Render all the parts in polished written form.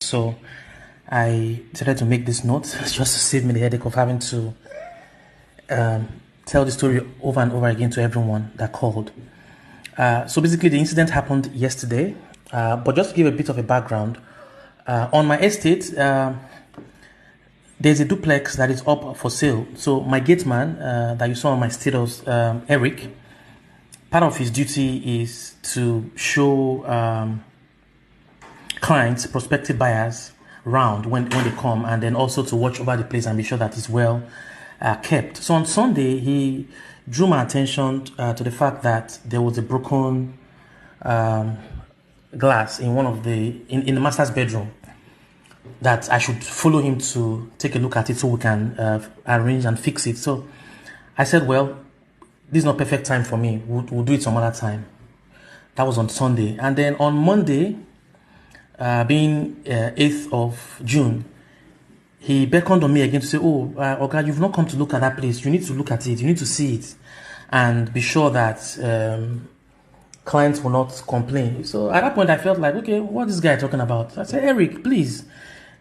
So I decided to make this note just to save me the headache of having to tell the story over and over again to everyone that called. So basically, the incident happened yesterday. But just to give a bit of a background, on my estate, there's a duplex that is up for sale. So my gate man that you saw on my status, Eric, part of his duty is to show clients, prospective buyers, round when they come, and then also to watch over the place and be sure that it's well kept. So on Sunday, he drew my attention to the fact that there was a broken glass in one of in the master's bedroom, that I should follow him to take a look at it so we can arrange and fix it. So I said, well, this is not perfect time for me. We'll do it some other time. That was on Sunday. And then on Monday, being 8th of June, he beckoned on me again to say, oh, Oga, you've not come to look at that place. You need to look at it. You need to see it and be sure that clients will not complain. So at that point, I felt like, okay, what is this guy talking about? I said, Eric, please,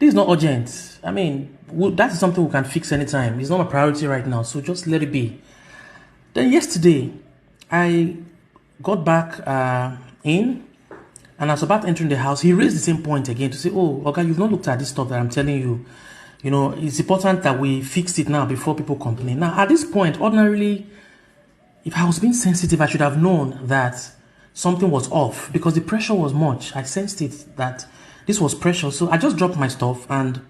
this is not urgent. I mean, that is something we can fix anytime. It's not a priority right now, so just let it be. Then yesterday, I got back in, and I was about entering the house. He raised the same point again to say, oh, okay, you've not looked at this stuff that I'm telling you. You know, it's important that we fix it now before people complain. Now, at this point, ordinarily, if I was being sensitive, I should have known that something was off because the pressure was much. I sensed it that this was pressure. So I just dropped my stuff and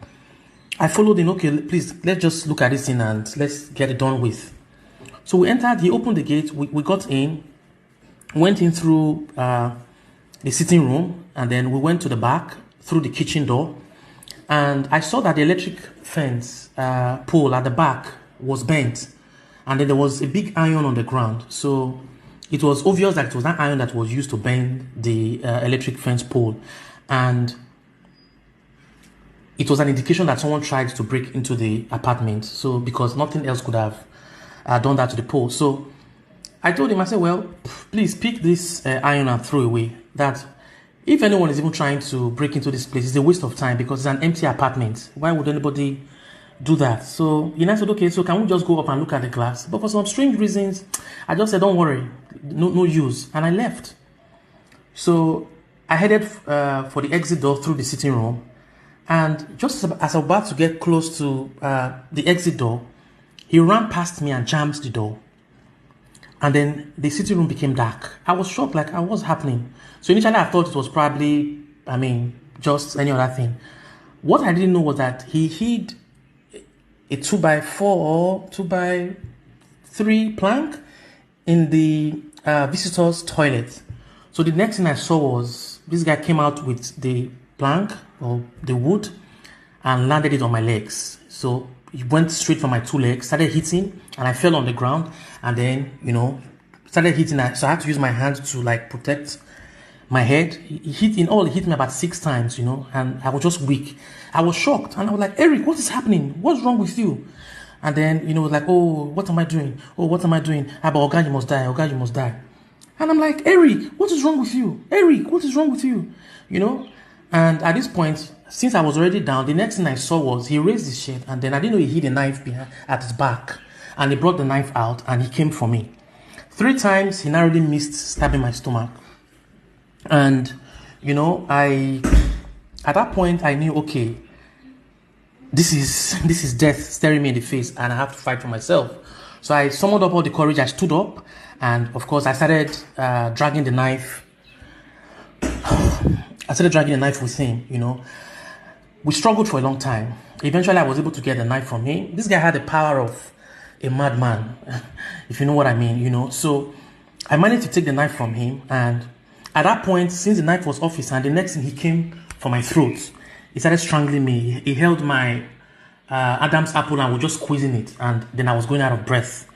I followed in, okay, please, let's just look at this thing and let's get it done with. So we entered, he opened the gate, we got in, went in through the sitting room, and then we went to the back through the kitchen door. And I saw that the electric fence pole at the back was bent. And then there was a big iron on the ground. So it was obvious that it was that iron that was used to bend the electric fence pole. And it was an indication that someone tried to break into the apartment. So because nothing else could have done that to the pole. So I told him, I said, well, please pick this iron and throw away. That if anyone is even trying to break into this place, it's a waste of time because it's an empty apartment. Why would anybody do that? So he said, okay, so can we just go up and look at the glass? But for some strange reasons, I just said, don't worry, no use. And I left. So I headed for the exit door through the sitting room. And just as I was about to get close to the exit door, he ran past me and jammed the door. And then the sitting room became dark. I was shocked, like, what's happening? So initially I thought it was probably, just any other thing. What I didn't know was that he hid a 2x4 or 2x3 plank in the visitor's toilet. So the next thing I saw was this guy came out with the plank or the wood and landed it on my legs. So he went straight for my two legs, started hitting, and I fell on the ground, and then, started hitting. So I had to use my hand to protect my head. He hit me about 6 times, and I was just weak. I was shocked, and I was like, Eric, what is happening? What's wrong with you? And then, like, oh, what am I doing? Oh, what am I doing? But Oga, you must die. Oga, you must die. And I'm like, Eric, what is wrong with you? Eric, what is wrong with you? And at this point, since I was already down, the next thing I saw was he raised his shirt, and then I didn't know he hid a knife at his back, and he brought the knife out and he came for me. 3 times he narrowly missed stabbing my stomach. And at that point I knew, okay, this is death staring me in the face, and I have to fight for myself. So I summoned up all the courage. I stood up, and of course I started dragging the knife. I started dragging the knife with him. We struggled for a long time. Eventually I was able to get the knife from him. This guy had the power of a madman, if you know what I mean. So I managed to take the knife from him, and at that point, since the knife was off his hand, the next thing he came for my throat. He started strangling me. He held my Adam's apple and was just squeezing it, and then I was going out of breath,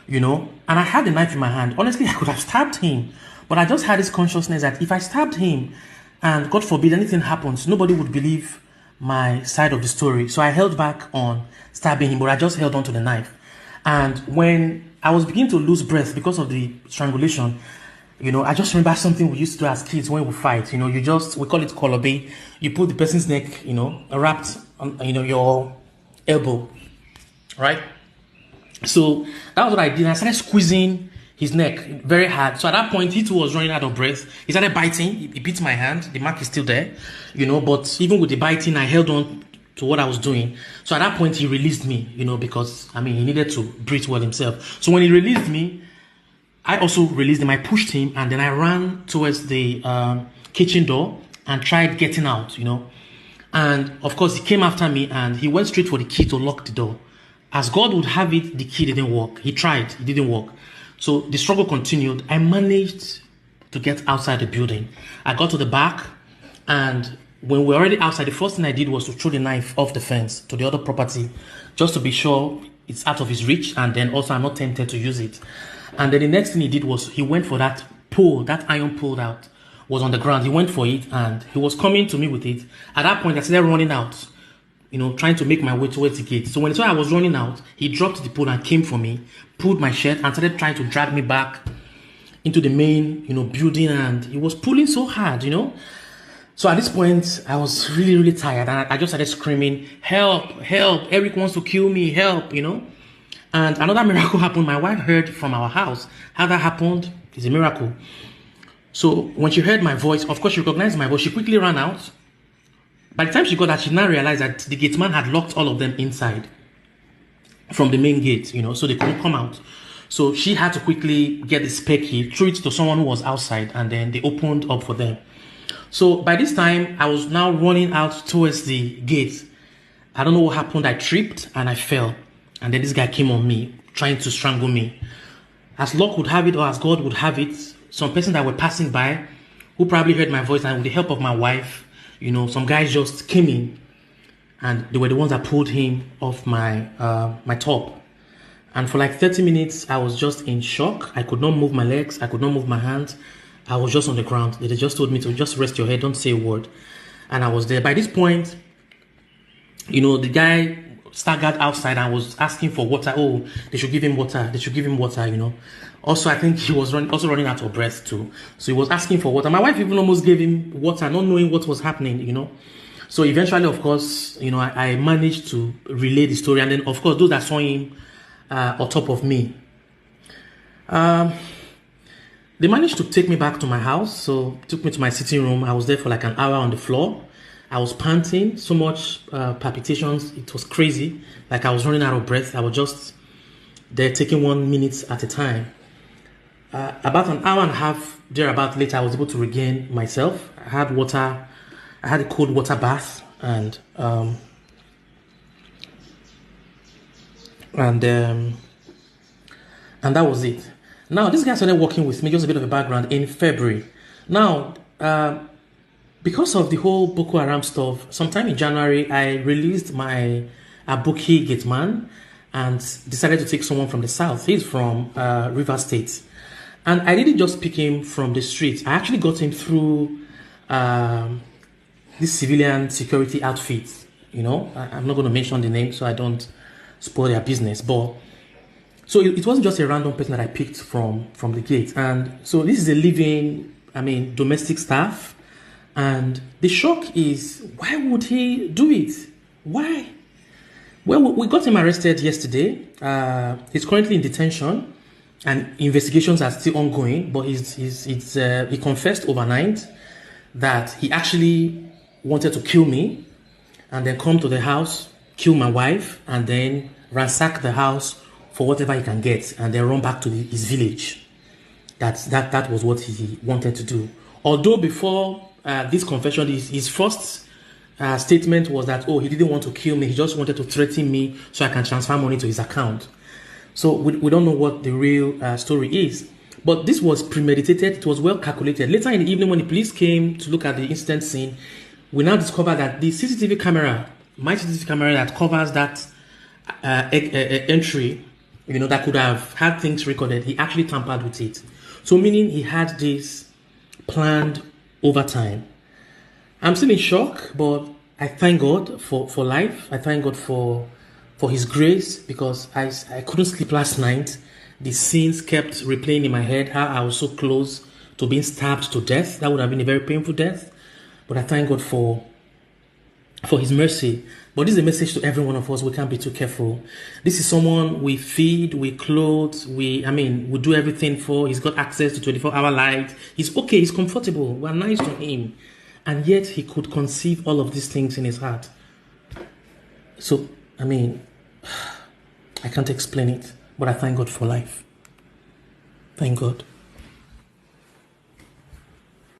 and I had the knife in my hand. Honestly, I could have stabbed him, but I just had this consciousness that if I stabbed him and God forbid anything happens, nobody would believe my side of the story. So I held back on stabbing him, but I just held on to the knife. And when I was beginning to lose breath because of the strangulation, You know, I just remember something we used to do as kids when we fight. You know, we call it kolobe. You put the person's neck, you know, wrapped on, you know, your elbow, right? So that was what I did. I started squeezing his neck very hard. So at that point, he too was running out of breath. He started biting. He bit my hand. The mark is still there, you know, but even with the biting, I held on to what I was doing. So at that point, he released me, you know, because, I mean, he needed to breathe well himself. So when he released me, I also released him. I pushed him, and then I ran towards the kitchen door and tried getting out, you know. And of course, he came after me, and he went straight for the key to lock the door. As God would have it, the key didn't work. He tried, it didn't work. So the struggle continued. I managed to get outside the building. I got to the back, and when we were already outside, the first thing I did was to throw the knife off the fence to the other property, just to be sure it's out of his reach, and then also I'm not tempted to use it. And then the next thing he did was he went for that pole, that iron pole that was on the ground. He went for it, and he was coming to me with it. At that point, I started running out, you know, trying to make my way towards the gate. So when he saw I was running out, he dropped the pole and came for me, pulled my shirt, and started trying to drag me back into the main, you know, building. And he was pulling so hard, you know. So at this point, I was really, really tired, and I just started screaming, "Help! Help! Eric wants to kill me! Help!" You know. And another miracle happened. My wife heard from our house. How that happened is a miracle. So when she heard my voice, of course she recognized my voice. She quickly ran out. By the time she got that, she now realized that the gate man had locked all of them inside from the main gate, you know, so they couldn't come out. So she had to quickly get the spare key, threw it to someone who was outside, and then they opened up for them. So by this time, I was now running out towards the gate. I don't know what happened. I tripped and I fell. And then this guy came on me, trying to strangle me. As luck would have it, or as God would have it, some person that were passing by, who probably heard my voice, and with the help of my wife, you know, some guys just came in, and they were the ones that pulled him off my my top. And for like 30 minutes, I was just in shock. I could not move my legs. I could not move my hands. I was just on the ground. They just told me to just rest your head, don't say a word. And I was there. By this point, you know, the guy staggered outside and was asking for water. Oh, they should give him water. They should give him water, you know. Also, I think he was running out of breath too. So he was asking for water. My wife even almost gave him water, not knowing what was happening, you know. So eventually, of course, you know, I managed to relay the story. And then, of course, those that saw him on top of me, they managed to take me back to my house. So took me to my sitting room. I was there for like an hour on the floor. I was panting, so much palpitations. It was crazy. Like I was running out of breath. I was just there taking 1 minute at a time. About an hour and a half thereabout later, I was able to regain myself. I had water. I had a cold water bath, and that was it. Now, this guy started working with me, just a bit of a background, in February. Now, because of the whole Boko Haram stuff, sometime in January, I released my Aboki gate man and decided to take someone from the south. He's from River State. And I didn't just pick him from the streets. I actually got him through this civilian security outfit. You know, I'm not going to mention the name so I don't spoil their business. But so it wasn't just a random person that I picked from the gate. And so this is a living, domestic staff. And the shock is, why would he do it? Why? Well, we got him arrested yesterday. He's currently in detention, and investigations are still ongoing. But he confessed overnight that he actually wanted to kill me, and then come to the house, kill my wife, and then ransack the house for whatever he can get, and then run back to his village. That was what he wanted to do. Although before this confession, his first statement was that, he didn't want to kill me. He just wanted to threaten me so I can transfer money to his account. So we don't know what the real story is. But this was premeditated. It was well calculated. Later in the evening, when the police came to look at the incident scene, we now discovered that the CCTV camera, my CCTV camera that covers that entry, that could have had things recorded, he actually tampered with it. So meaning he had this planned over time. I'm still in shock, but I thank God for life. I thank God for his grace, because I couldn't sleep last night. The scenes kept replaying in my head, how I was so close to being stabbed to death. That would have been a very painful death. But I thank God for his mercy. But this is a message to every one of us. We can't be too careful. This is someone we feed, we clothe, we do everything for. He's got access to 24-hour light. He's okay, he's comfortable. We're nice to him. And yet he could conceive all of these things in his heart. So, I can't explain it. But I thank God for life. Thank God.